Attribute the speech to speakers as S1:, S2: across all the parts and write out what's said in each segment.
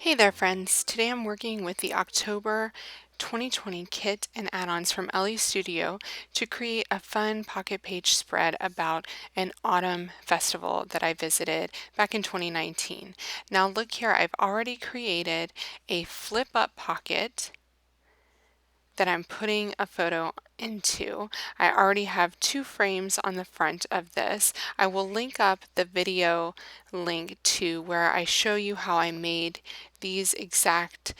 S1: Hey there friends, today I'm working with the October 2020 kit and add-ons from Elle Studio to create a fun pocket page spread about an autumn festival that I visited back in 2019. Now look here, I've already created a flip up pocket that I'm putting a photo into. I already have 2 frames on the front of this. I will link up the video link to where I show you how I made these exact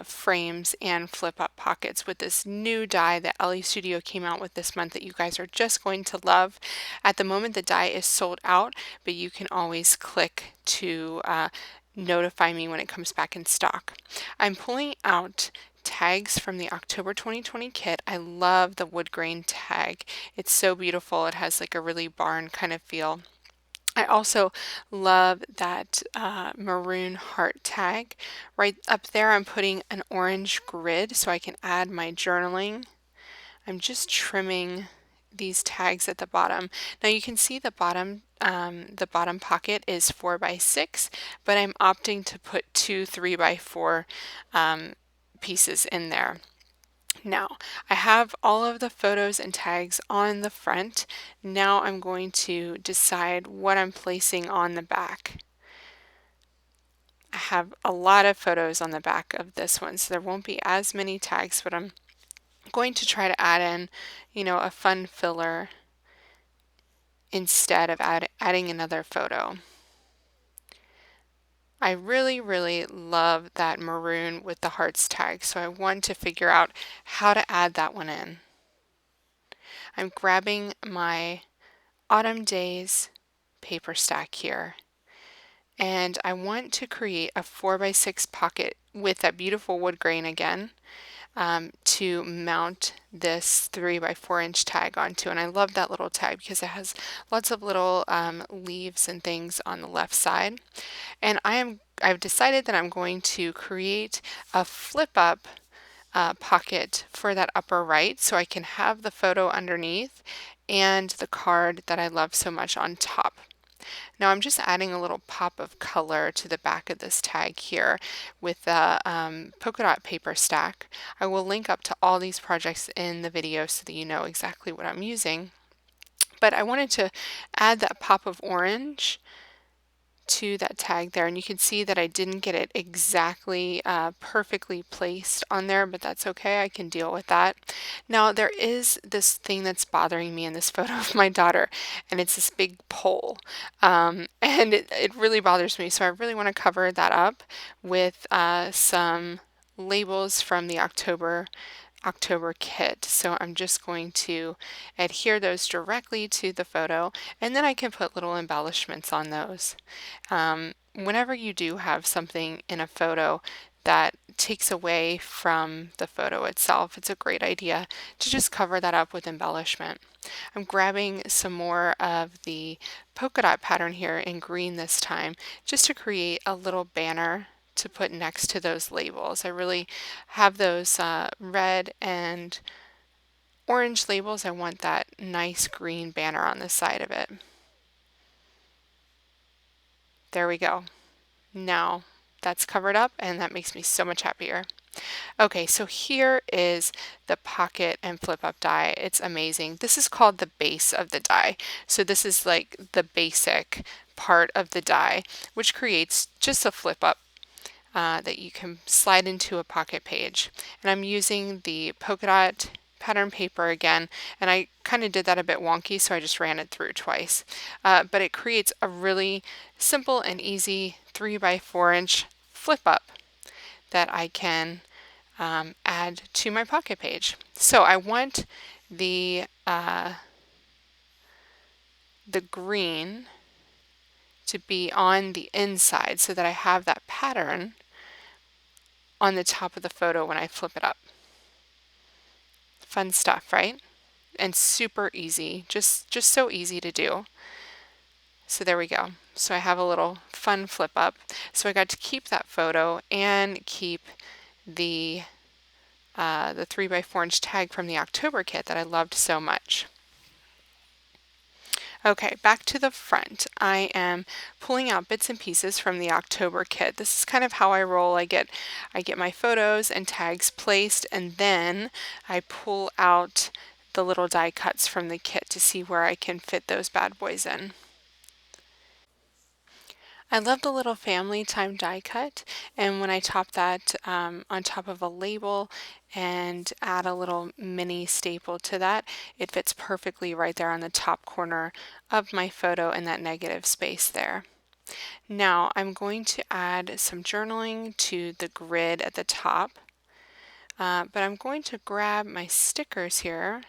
S1: frames and flip up pockets with this new die that Elle Studio came out with this month that you guys are just going to love. At the moment the die is sold out, but you can always click to notify me when it comes back in stock. I'm pulling out tags from the October 2020 kit. I love the wood grain tag. It's so beautiful. It has like a really barn kind of feel. I also love that maroon heart tag. Right up there I'm putting an orange grid so I can add my journaling. I'm just trimming these tags at the bottom. Now you can see the bottom pocket is 4x6, but I'm opting to put 2 3x4 pieces in there. Now, I have all of the photos and tags on the front. Now I'm going to decide what I'm placing on the back. I have a lot of photos on the back of this one, so there won't be as many tags, but I'm going to try to add in, a fun filler instead of adding another photo. I really, really love that maroon with the hearts tag, so I want to figure out how to add that one in. I'm grabbing my Autumn Days paper stack here, and I want to create a 4x6 pocket with that beautiful wood grain again to mount this 3x4 inch tag onto. And I love that little tag because it has lots of little leaves and things on the left side. And I've decided that I'm going to create a flip up pocket for that upper right so I can have the photo underneath and the card that I love so much on top. Now I'm just adding a little pop of color to the back of this tag here with the polka dot paper stack. I will link up to all these projects in the video so that you know exactly what I'm using. But I wanted to add that pop of orange to that tag there, and you can see that I didn't get it exactly perfectly placed on there, but that's okay. I can deal with that. Now there is this thing that's bothering me in this photo of my daughter, and it's this big pole, and it really bothers me, so I really want to cover that up with some labels from the October kit. So I'm just going to adhere those directly to the photo, and then I can put little embellishments on those. Whenever you do have something in a photo that takes away from the photo itself, it's a great idea to just cover that up with embellishment. I'm grabbing some more of the polka dot pattern here in green this time just to create a little banner to put next to those labels. I really have those red and orange labels. I want that nice green banner on the side of it. There we go. Now that's covered up and that makes me so much happier. Okay, so here is the pocket and flip up die. It's amazing. This is called the base of the die. So this is like the basic part of the die, which creates just a flip up that you can slide into a pocket page. And I'm using the polka dot pattern paper again, and I kind of did that a bit wonky, so I just ran it through twice. But it creates a really simple and easy 3x4 inch flip up that I can add to my pocket page. So I want the green to be on the inside so that I have that pattern on the top of the photo when I flip it up. Fun stuff, right? And super easy, just so easy to do. So there we go. So I have a little fun flip up. So I got to keep that photo and keep the 3x4 inch tag from the October kit that I loved so much. Okay, back to the front. I am pulling out bits and pieces from the October kit. This is kind of how I roll. I get my photos and tags placed, and then I pull out the little die cuts from the kit to see where I can fit those bad boys in. I love the little family time die cut, and when I top that on top of a label and add a little mini staple to that, it fits perfectly right there on the top corner of my photo in that negative space there. Now I'm going to add some journaling to the grid at the top, but I'm going to grab my stickers here,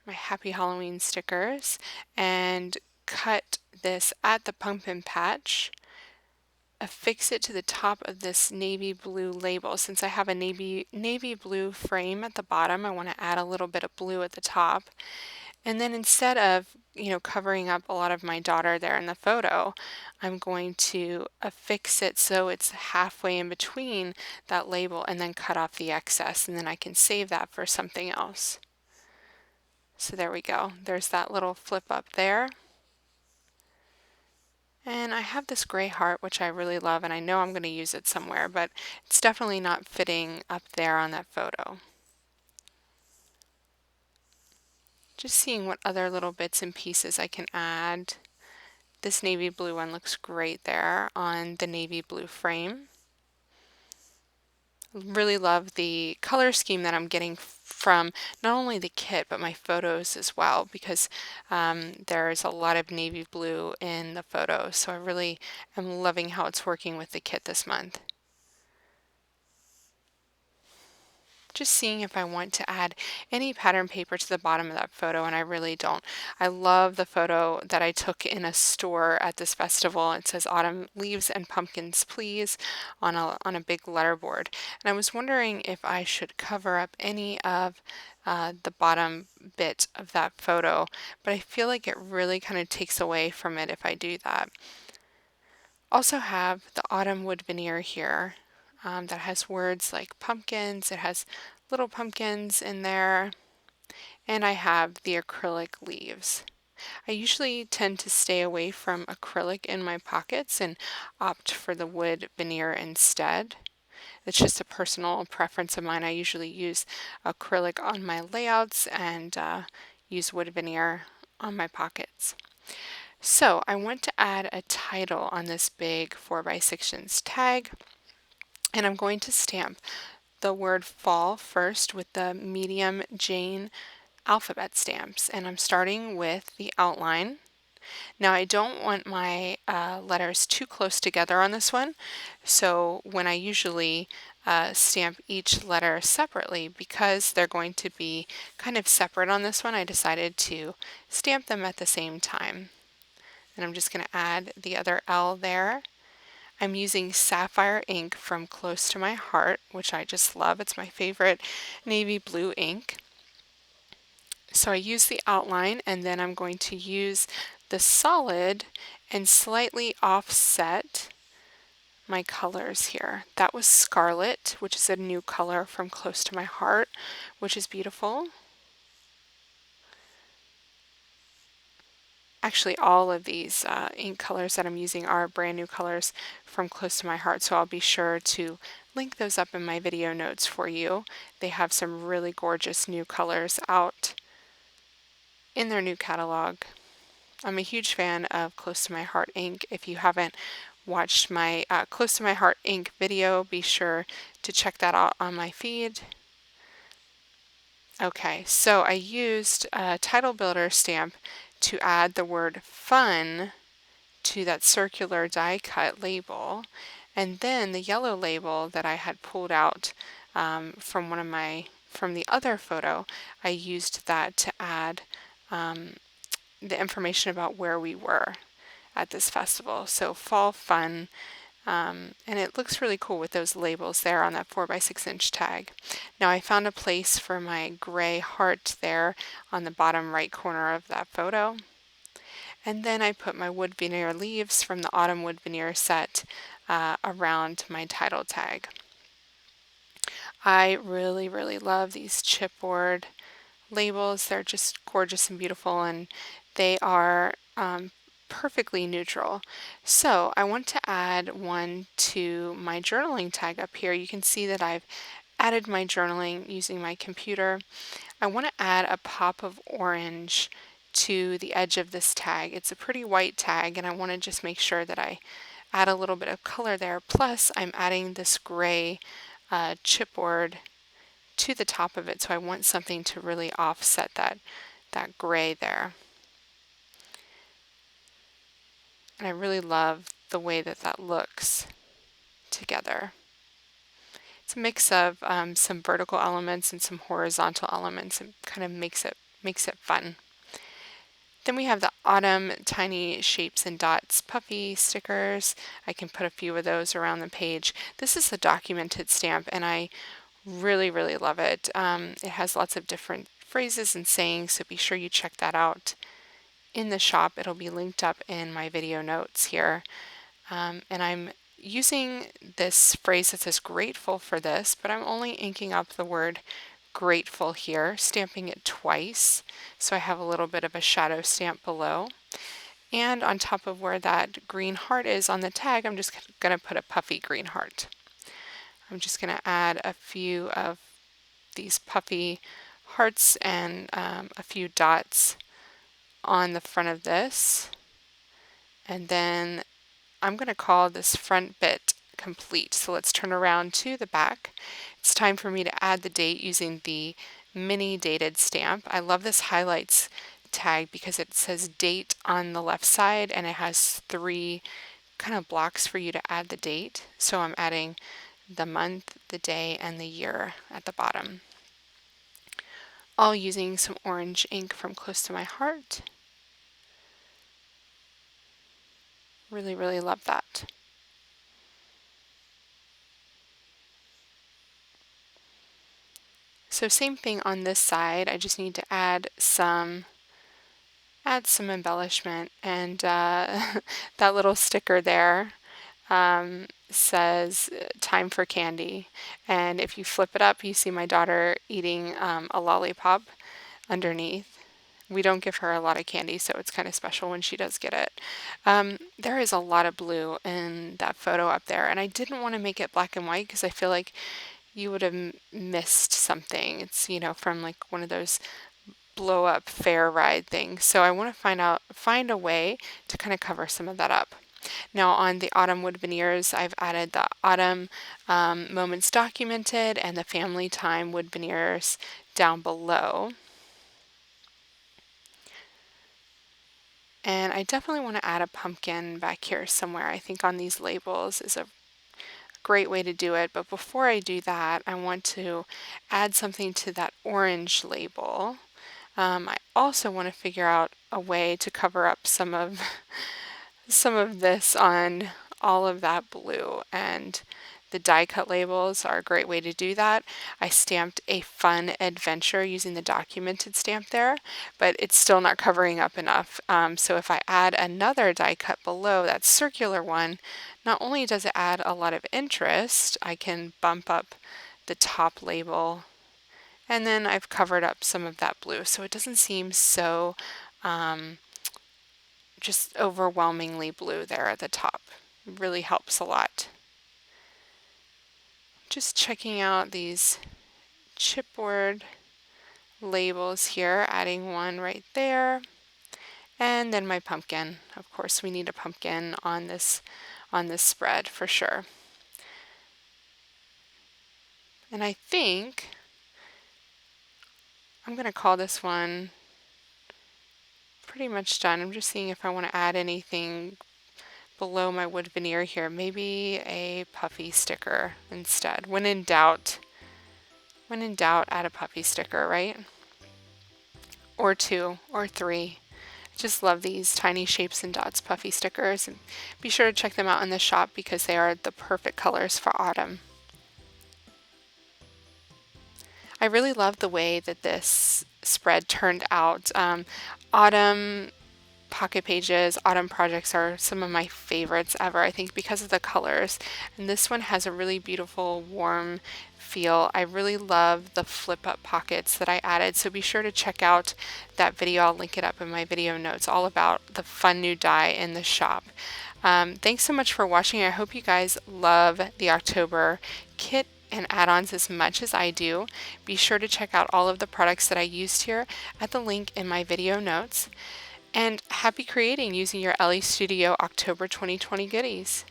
S1: my Happy Halloween stickers, and cut this at the pumpkin patch, affix it to the top of this navy blue label. Since I have a navy blue frame at the bottom, I want to add a little bit of blue at the top. And then instead of, covering up a lot of my daughter there in the photo, I'm going to affix it so it's halfway in between that label and then cut off the excess, and then I can save that for something else. So there we go. There's that little flip up there. And I have this gray heart, which I really love, and I know I'm going to use it somewhere, but it's definitely not fitting up there on that photo. Just seeing what other little bits and pieces I can add. This navy blue one looks great there on the navy blue frame. Really love the color scheme that I'm getting from not only the kit but my photos as well, because there's a lot of navy blue in the photos, so I really am loving how it's working with the kit this month. Just seeing if I want to add any pattern paper to the bottom of that photo, and I really don't. I love the photo that I took in a store at this festival. It says "Autumn Leaves and Pumpkins, Please" on a big letterboard. And I was wondering if I should cover up any of the bottom bit of that photo, but I feel like it really kind of takes away from it if I do that. Also have the autumn wood veneer here that has words like pumpkins. It has little pumpkins in there, and I have the acrylic leaves. I usually tend to stay away from acrylic in my pockets and opt for the wood veneer instead. It's just a personal preference of mine. I usually use acrylic on my layouts and use wood veneer on my pockets. So I want to add a title on this big 4x6 tag, and I'm going to stamp the word fall first with the medium Jane alphabet stamps, and I'm starting with the outline. Now I don't want my letters too close together on this one, so when I usually stamp each letter separately, because they're going to be kind of separate on this one, I decided to stamp them at the same time. And I'm just going to add the other L there. I'm using sapphire ink from Close to My Heart, which I just love. It's my favorite navy blue ink. So I use the outline, and then I'm going to use the solid and slightly offset my colors here. That was Scarlet, which is a new color from Close to My Heart, which is beautiful. Actually, all of these ink colors that I'm using are brand new colors from Close to My Heart, so I'll be sure to link those up in my video notes for you. They have some really gorgeous new colors out in their new catalog. I'm a huge fan of Close to My Heart ink. If you haven't watched my Close to My Heart ink video, be sure to check that out on my feed. Okay, so I used a title builder stamp to add the word fun to that circular die cut label, and then the yellow label that I had pulled out from the other photo, I used that to add the information about where we were at this festival. So fall fun, and it looks really cool with those labels there on that 4x6 tag. Now I found a place for my gray heart there on the bottom right corner of that photo. And then I put my wood veneer leaves from the autumn wood veneer set around my title tag. I really, really love these chipboard labels. They're just gorgeous and beautiful, and they are perfectly neutral. So I want to add one to my journaling tag up here. You can see that I've added my journaling using my computer. I want to add a pop of orange to the edge of this tag. It's a pretty white tag, and I want to just make sure that I add a little bit of color there. Plus, I'm adding this gray chipboard to the top of it, so I want something to really offset that gray there. And I really love the way that that looks together. It's a mix of some vertical elements and some horizontal elements, and kind of makes it fun. Then we have the Autumn Tiny Shapes and Dots puffy stickers. I can put a few of those around the page. This is a documented stamp, and I really, really love it. It has lots of different phrases and sayings, so be sure you check that out in the shop. It'll be linked up in my video notes here. And I'm using this phrase that says grateful for this, but I'm only inking up the word grateful here, stamping it twice, so I have a little bit of a shadow stamp below. And on top of where that green heart is on the tag, I'm just going to put a puffy green heart. I'm just going to add a few of these puffy hearts and a few dots on the front of this. And then I'm going to call this front bit complete. So let's turn around to the back. It's time for me to add the date using the mini dated stamp. I love this highlights tag because it says date on the left side, and it has 3 kind of blocks for you to add the date. So I'm adding the month, the day, and the year at the bottom. All using some orange ink from Close to My Heart. Really, really love that. So same thing on this side. I just need to add some embellishment, and that little sticker there says time for candy, and if you flip it up you see my daughter eating a lollipop underneath. We don't give her a lot of candy, so it's kind of special when she does get it. There is a lot of blue in that photo up there, and I didn't want to make it black and white because I feel like you would have missed something. It's, from like one of those blow up fair ride things. So I want to find a way to kind of cover some of that up. Now on the autumn wood veneers, I've added the autumn moments documented and the family time wood veneers down below. And I definitely want to add a pumpkin back here somewhere. I think on these labels is a great way to do it. But before I do that, I want to add something to that orange label. I also want to figure out a way to cover up some of this on all of that blue, and the die cut labels are a great way to do that. I stamped a fun adventure using the documented stamp there, but it's still not covering up enough. So if I add another die cut below, that circular one, not only does it add a lot of interest, I can bump up the top label, and then I've covered up some of that blue so it doesn't seem so just overwhelmingly blue there at the top. It really helps a lot. Just checking out these chipboard labels here, adding one right there, and then my pumpkin. Of course, we need a pumpkin on this spread for sure. And I think I'm going to call this one pretty much done. I'm just seeing if I want to add anything below my wood veneer here. Maybe a puffy sticker instead. When in doubt, add a puffy sticker, right? Or 2 or 3. I just love these tiny shapes and dots puffy stickers, and be sure to check them out in the shop because they are the perfect colors for autumn. I really love the way that this spread turned out. Autumn pocket pages, autumn projects are some of my favorites ever, I think, because of the colors. And this one has a really beautiful, warm feel. I really love the flip up pockets that I added, so be sure to check out that video. I'll link it up in my video notes, all about the fun new dye in the shop. Thanks so much for watching. I hope you guys love the October kit and add-ons as much as I do. Be sure to check out all of the products that I used here at the link in my video notes. And happy creating using your Elle Studio October 2020 goodies.